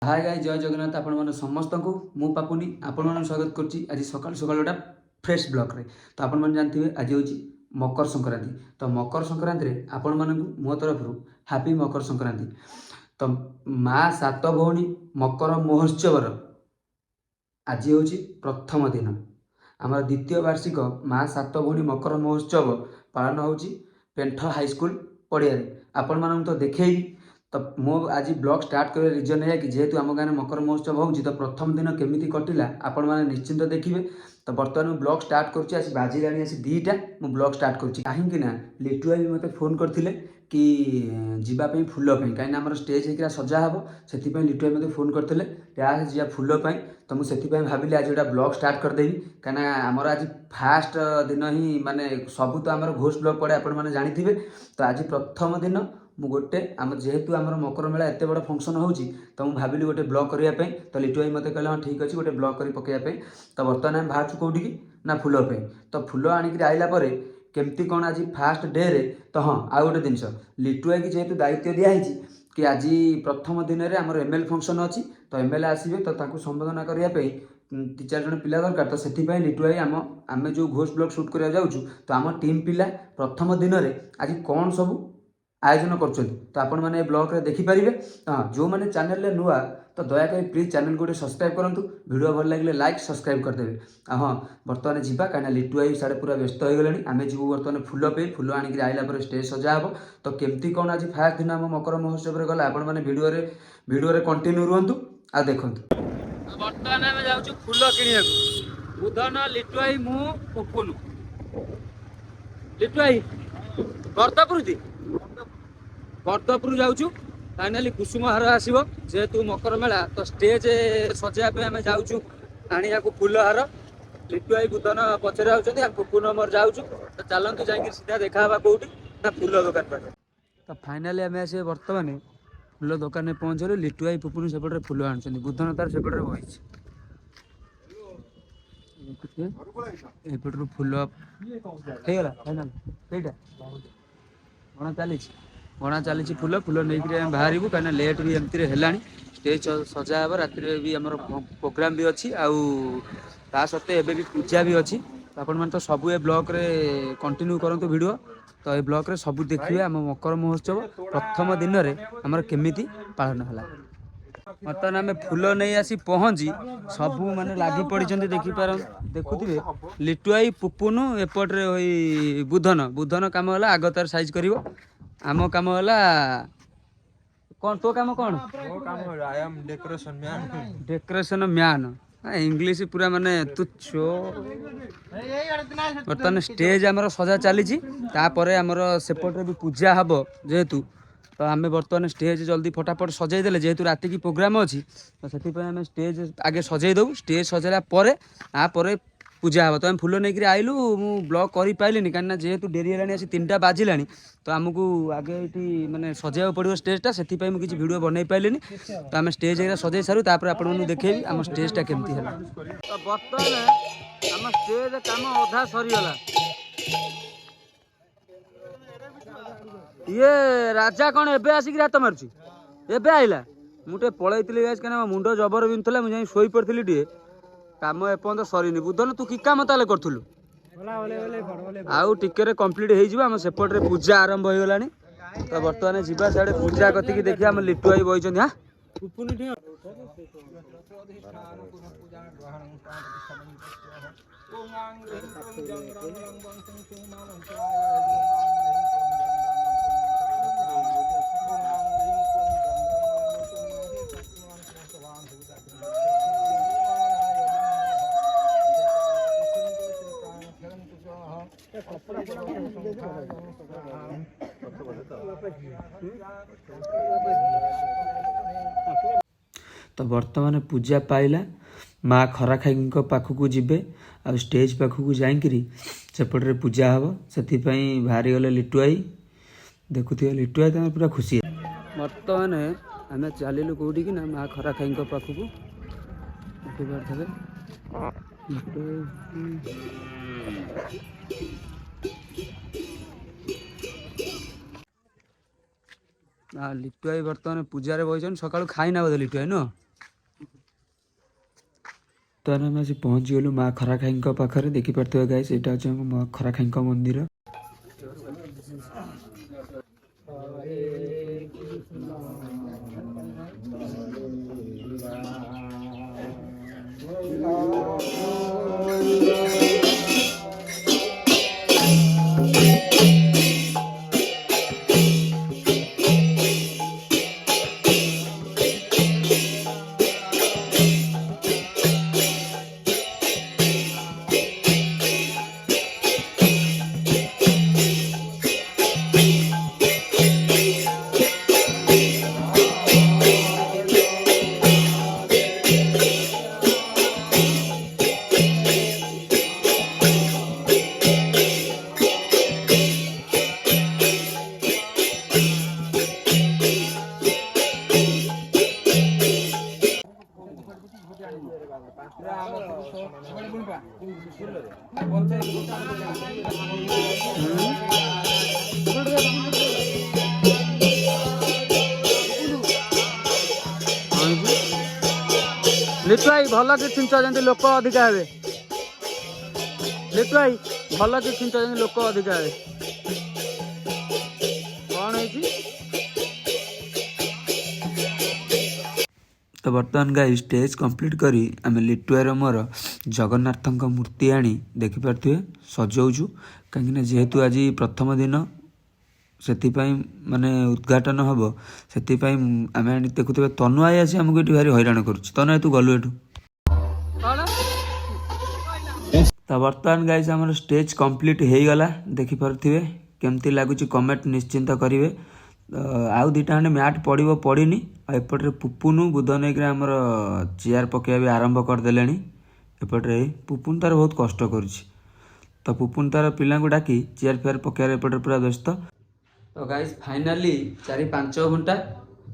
हाय गाय जय जगन्नाथ आपण मैंने समस्त को मु पापुनी आपण मैंने स्वागत करुच्ची आज सकाल सकाल गोटा फ्रेश ब्लॉग रे। तो आपण मैंने जानते आज हूँ मकर संक्रांति। तो मकर संक्रांति रे आपण मानू मो तरफ हैप्पी मकर संक्रांति। तो माँ सात भौणी मकर महोत्सवर आज हूँ प्रथम दिन आम द्वितीय वार्षिक माँ सात भौणी मकर महोत्सव पालन हो पेंठ हाईस्कल पड़िया आपण मानू तो देखेबी। तो मो आज ब्लॉग स्टार्ट कर रिजन है कि जेहेतु आम गाँव मकर महोत्सव हो तो प्रथम दिन केमी कटिला आपण मैंने निश्चिंत देखिए। तो बर्तमान ब्लॉग स्टार्ट करुँच आज बाजिला आसी दीटा मु ब्लॉग स्टार्ट करुँच कहीं लिटू भाई मत फोन करते कि जीवाई फूल कहीं आम स्टेज होकर सजा हे से लिटू भाई मत फोन करते जा फूल तो मुझे भाविली आज गोटा ब्लॉग स्टार्ट करदेवी कहीं आमर आज फास्ट दिन ही माने सबू तो आम घोष ब्लॉग पड़े आपण मैंने जानी। तो आज प्रथम दिन मु गोटे आम जेहेतु आम मकर मेला एत बड़ फंक्शन हो तो मुझे भाविली गोटे ब्लॉग करने तो लिटू भाई मत कहला हाँ ठीक अच्छे गोटे ब्लॉग कर पकड़ापी। तो बर्तमान आम बाहर कौटी ना फूल तो फूल आणिक आइला केमती कौन आज फास्ट डे रे। तो हाँ आउ गोटे जिनस लिटू भाई की जेहेतु दायित्व दिखाई कि आज प्रथम दिन में आम एमएल फंक्शन अच्छी तो एमएलए आसवे तो संबोधना करने ती चार जन पिला दरकार। तो से लिटू भाई आम जो घोष ब्लॉग शूट करा जाऊँ तो आम टीम पिला प्रथम दिन में आज कौन सब आयोजन कर तो आपण मैंने ब्लॉग रे देखिपारे। हाँ जो मैंने चैनल नुआ तो दयाकोरी प्लीज चैनल को सब्सक्राइब करूँ वीडियो भल लगे लाइक सब्सक्राइब करदे। हाँ बर्तमान जावा कहीं लिटू आई साढ़े पूरा व्यस्त हो गले आम जीव बर्तमान फूल पे फूल आणिक आइला स्टेज सजा हे। तो केमती कौन आज फास्ट दिन आम मकर महोत्सव में गला आपण मैंने वीडियो कंटिन्यू रुहतु आ देखु। बर्तमान आम जाऊँ फूल कि बुधन लिटू आई मुकुन लिटू आई कर्तपुर कर्तपुर जाऊँ फाइनाली कुसुम हार आसो जेहेतु मकर मेला तो स्टेज सजाइबा आम जाऊँ आने फूल हार लिटू आई बुधन पचर आकुन मोर जाऊँ। तो चलतु जा सीधा देखा कौटी ना फूल दुकान पर। तो फाइनाली आम आस बर्तमान फूल दुकान में पहुँचल लिटू आई पुपुन सेपटे फूल आनी बुधन तार सेपटे बही एपटर फूल होगा फाइनाल कईटा गणा चली फूल फूल नहीं बाहर कहीं लेट भी एमती है स्टेज सजा हे राति भी आम प्रोग्राम भी अच्छी ता सत्ते एबे भी पूजा भी अच्छी। आपण मैंने तो सबू ए ब्लॉग रे कंटिन्यू करंतु वीडियो। तो ये ब्लॉग रे सबू देखिए आम मकर महोत्सव प्रथम दिन में आमर केमिति पालन है। बर्तमान आम फूल नहीं आसी पहुँची सबू मैंने लगी पड़ी देखिपार देखुए लिटू आई पुपुनु एपट्रे बुधन बुधन कम है आग तार साइज कर आम कम है कौन तो काम कौन डेकोरेशन मैन इंग्लिश पूरा माने तुच्छ। बर्तमान स्टेज आमर सजा चली आमर सेपटे भी पूजा हम जेहेतु तो आम बर्तमान स्टेज जल्दी फटाफट सजाई देले जेहेतु राति की प्रोग्राम अच्छी तो से आम स्टेज आगे सजाई दऊ स्टेज सजाला पर पूजा हे। तो आम फूल नहीं आइलु मु ब्लॉग कर पाइलिनी कहीं जेहेतु डेरी है आसी 3टा बाजिला तो आमको आगे ये मानने सजाया पड़ो स्टेजटा से किसी वीडियो बनई पाइलिनी। तो आम स्टेज सजाई सारू तापर आपको देखेबी आम स्टेजटा केमती है। तो बर्तमान आम स्टेज काम अधा सरीगला ये राजा कौन एबे आसिक रात मार्ची एबे आइला मुझे पलैती कहीं मुंड जबर बिंधुला मुझे शोई पड़ी टे काम एपर्त सरीनी। बुधन तू कि काम ताले करूँ आउ टिके कंप्लीट हो सेपटे पूजा आरंभ हो गलानी। तो बर्तमान जीवा साढ़े पूजा कति देखिए आम लिटू भाई बही हाँ तो बर्तमान पूजा पाइला माँ खरा खाई पाखक जीवे आ स्टेज पाखक जाकि सेपटे पूजा हम से बाहरी गले लिटू आई देखुए लिटू आई तुम पूरा खुशी। बर्तमान आम चलू कौटी कि ना माँ खरा खाई पाखक देखिए लिटू आई बर्तमान पूजा बही सका खाई ना बोधे लिटू आई नुह ତ ଆମେ ଆସି ପହଞ୍ଚିଗଲୁ ମା ଖରାଖାଇଙ୍କ ପାଖରେ। ଦେଖିପାରୁଥିବା ଗାଇସ୍, ଏଇଟା ହେଉଛି ଆମ ମା ଖରାଖାଇଙ୍କ ମନ୍ଦିର। लिटू भाई भल कि छिंच जमी लोक अधिका हे। लिटू भाई भल कि छिंच जमी लोक अधिका हे। कौन है तो बर्तमान गाई स्टेज कंप्लीट करी आम लिटुआर मोर जगन्नाथ मूर्ति आनी देखिपे सजाऊँ कहीं जेहेतु आज प्रथम दिन से माने उद्घाटन हम से आम देखुए तनु आई आसी आमको ये भारी हैरान करुँ। तू गलु एठू तो बर्तमान गाइस आम स्टेज कंप्लीट हो गला। देखिपे केमती लगुच कमेंट निश्चिंत करेंगे। आउ दुटा खंडे मैट पड़ो पड़नी एपटे पुपुनु बुधन एक आमर चेयर पकड़ा भी आरंभ करदे। एपटे पुपुन तार बहुत कष्ट करुच्ची तो पुपुन तार पिला डाकी चेयर फेयर पकड़ एपटे पूरा व्यस्त। तो गाइस फाइनाली 4-5 घंटा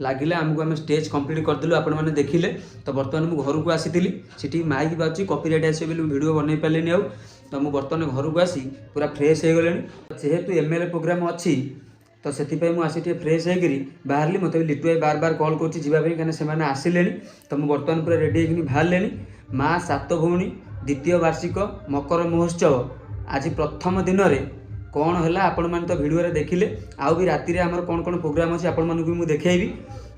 लगिला आमको आम स्टेज कंप्लीट करदेलु आपण मैंने देखिले। तो बर्तमान मुझे घर को आसी सीटी माइक बाजू कॉपीराइट आसे वीडियो बन पारे आउ तो मुझे बर्तमान घर को आसी पूरा फ्रेश हो गले। जेहेतु एमएलए प्रोग्राम अच्छी तो से आसी फ्रेश होकर बाहर मत लिटू भाई बार बार कॉल करें कहीं से आसिले। तो मुझे बर्तमान पूरा रेडी होकर बाहर माँ सात भौणी द्वितीय वार्षिक मकर महोत्सव आज प्रथम दिन में कौन है आपण मैंने तो वीडियो देखिले। आउ भी राति में आमर कौन कौन प्रोग्राम अच्छी आपण मानक मुझे देखी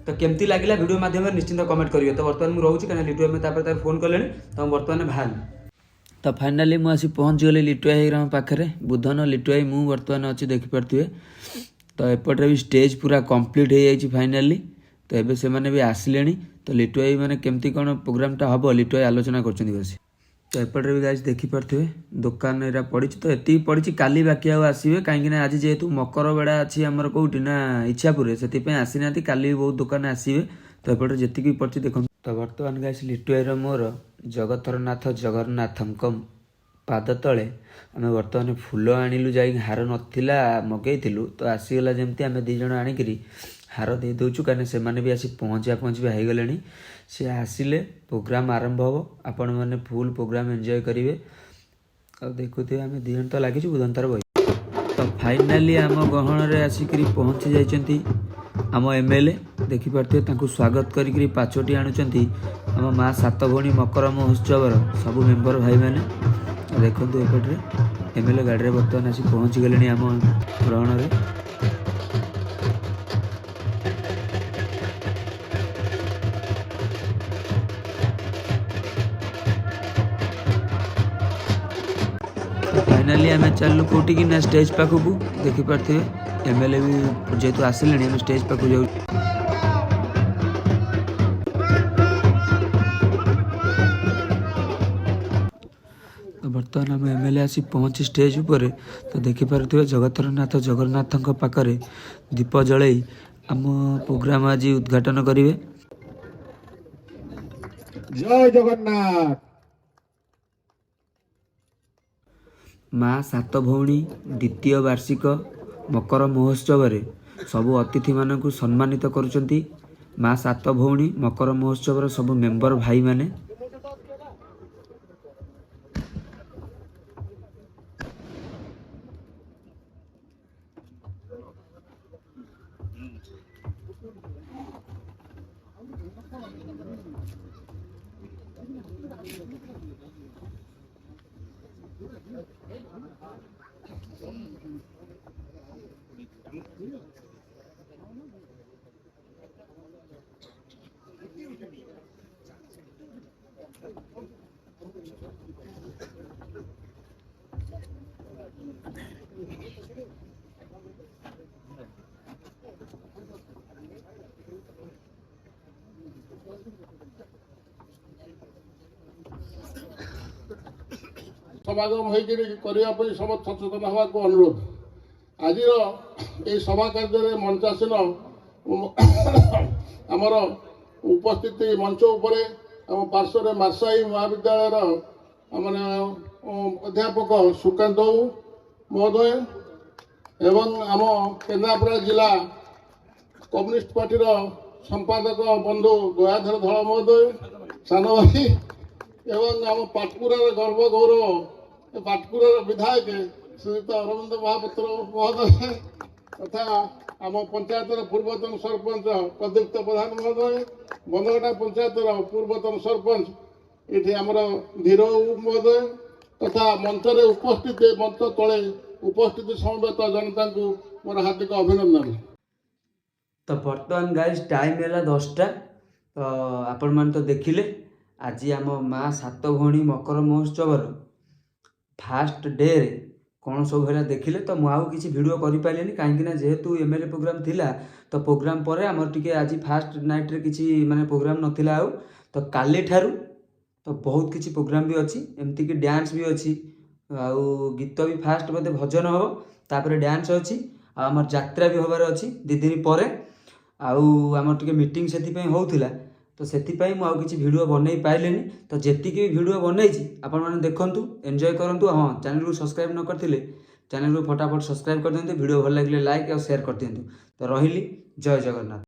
तो केमती लगे वीडियो माध्यम निश्चिंत कमेंट करेंगे। तो बर्तमान मुझे रोचे कहीं लिटू भाई फोन कले तो बर्तमान बाहर तो फाइनाली मुझे पहुँच गली लिटू भाई पाखे बुधन लिटू भाई मुझे बर्तमान अच्छी देखिपे। तो एपटे भी स्टेज पूरा कंप्लीट हो जाए फाइनाली। तो ये से भी आसिले तो लिटू भाई मैंने केमती कौन प्रोग्रामटा हम लिटू भाई आलोचना कर बस। तो एपटे भी गाइस देखिपे दुकान एरा पड़ी तो ये पड़ी काली बाकी आसवे कहीं आज जेहेतु मकर बेड़ा अच्छी आमर कौटी ना इच्छापुर से आसी ना काली बहुत दुकान आसवे। तो एपटे जी पड़ी देखो। तो बर्तमान गाइस लिटू भाई मोर जगतरनाथ जगन्नाथ पाद तले आम बर्तमान फूल आणिलु जा हार नाला मगेलु तो आसीगला जमती आम दीज आणिक हार दे दूचु कहीं से भी आसी पहुँचा हो गले। सी आसिले प्रोग्राम आरंभ हम आपण मैंने फुल प्रोग्राम एंजॉय करेंगे। और देखुए आम दीज तो लगी बुधन तार बही। तो फाइनाली आम गहन में आसिक पहुँची जाइए आम एमएलए देखिपे स्वागत करी पाचोटी आणुचंती आम माँ सात भौणी मकर महोत्सव सबू मेम्बर भाई मैंने। देखो एपटे एमएलए गाड़ी में बर्तमान आसी पहुँची गले आम ग्रहण में। फाइनाली आम चलू कौटी कि ना स्टेज पाखक देखिपे एमएलए भी जेहेतु आसिले आम स्टेज पाखक जाऊँ। तो बर्तमान आम एमएलए आसी पहुँची स्टेज उपर तो देखिपे जगतरनाथ जगन्नाथ पाखे दीप जल आम प्रोग्राम आज उद्घाटन करेंगे। जय जगन्नाथ। माँ सात भौणी द्वितीय वार्षिक मकर महोत्सव सबु अतिथि मानक सम्मानित करुचंती माँ सात भौणी मकर महोत्सव सबु मेंबर भाई माने। ସମାଗମ ହୋଇକରି କରିବା ପାଇଁ ସମସ୍ତ ସଚେତନ ହେବାକୁ ଅନୁରୋଧ। ଆଜିର ଏହି ସଭା କାର୍ଯ୍ୟରେ ମଞ୍ଚାସୀନ ଆମର ଉପସ୍ଥିତି ମଞ୍ଚ ଉପରେ ଆମ ପାର୍ଶ୍ୱରେ ମାର୍ସାଇ ମହାବିଦ୍ୟାଳୟର ମାନେ ଅଧ୍ୟାପକ ସୁକାନ୍ତ ମହୋଦୟ ଏବଂ ଆମ କେନ୍ଦ୍ରାପଡ଼ା ଜିଲ୍ଲା କମ୍ୟୁନିଷ୍ଟ ପାର୍ଟିର ସମ୍ପାଦକ ବନ୍ଧୁ ଦୟାଧର ଧଳ ମହୋଦୟ ସାନ ଭାଇ ଏବଂ ଆମ ପାଟକୁରାର ଗର୍ବ ଗୌରବ ପାଟକୁରାର ବିଧାୟକ ଶ୍ରୀଯୁକ୍ତ ଅରବିନ୍ଦ ମହାପାତ୍ର ମହୋଦୟ ତଥା ଆମ ପଞ୍ଚାୟତର ପୂର୍ବତନ ସରପଞ୍ଚ ପ୍ରଦୀପ୍ତ ପ୍ରଧାନ ମହୋଦୟ, ବନ୍ଦଗଟା ପଞ୍ଚାୟତର ପୂର୍ବତନ ସରପଞ୍ଚ ଏଠି ଆମର ଧୀର ମହୋଦୟ ତଥା ମଞ୍ଚରେ ଉପସ୍ଥିତ ମଞ୍ଚ ତଳେ ଉପସ୍ଥିତ ସମବେତ ଜନତାଙ୍କୁ ମୋର ହାର୍ଦ୍ଦିକ ଅଭିନନ୍ଦନ। ତ ବର୍ତ୍ତମାନ ଗାଇସ୍ ଟାଇମ୍ ହେଲା 10ଟା। ତ ଆପଣମାନେ ତ ଦେଖିଲେ ଆଜି ଆମ ମା ସାତ ଭଉଣୀ ମକର ମହୋତ୍ସବର ଫାଷ୍ଟ ଡେରେ କ'ଣ ସବୁ ହେଲା ଦେଖିଲେ। ତ ମୁଁ ଆଉ କିଛି ଭିଡ଼ିଓ କରିପାରିଲିନି କାହିଁକିନା ଯେହେତୁ MLA ପ୍ରୋଗ୍ରାମ୍ ଥିଲା ତ ପ୍ରୋଗ୍ରାମ୍ ପରେ ଆମର ଟିକେ ଆଜି ଫାଷ୍ଟ ନାଇଟ୍ରେ କିଛି ମାନେ ପ୍ରୋଗ୍ରାମ୍ ନଥିଲା ଆଉ। ତ କାଲିଠାରୁ ତ ବହୁତ କିଛି ପ୍ରୋଗ୍ରାମ୍ ବି ଅଛି, ଏମିତିକି ଡ୍ୟାନ୍ସ ବି ଅଛି, ଆଉ ଗୀତ ବି ଫାଷ୍ଟ ବୋଧେ ଭଜନ ହେବ, ତାପରେ ଡ୍ୟାନ୍ସ ଅଛି, ଆଉ ଆମର ଯାତ୍ରା ବି ହେବାର ଅଛି 2 ଦିନ ପରେ। ଆଉ ଆମର ଟିକେ ମିଟିଂ ସେଥିପାଇଁ ହେଉଥିଲା, ତ ସେଥିପାଇଁ ମୁଁ ଆଉ କିଛି ଭିଡ଼ିଓ ବନେଇ ପାଇଲିନି। ତ ଯେତିକି ବି ଭିଡ଼ିଓ ବନେଇଛି ଆପଣମାନେ ଦେଖନ୍ତୁ, ଏନ୍ଜୟ କରନ୍ତୁ। ହଁ, ଚ୍ୟାନେଲକୁ ସବସ୍କ୍ରାଇବ୍ ନ କରିଥିଲେ ଚ୍ୟାନେଲକୁ ଫଟାଫଟ ସବସ୍କ୍ରାଇବ୍ କରିଦିଅନ୍ତୁ। ଭିଡ଼ିଓ ଭଲ ଲାଗିଲେ ଲାଇକ୍ ଆଉ ସେୟାର କରିଦିଅନ୍ତୁ। ତ ରହିଲି, ଜୟ ଜଗନ୍ନାଥ।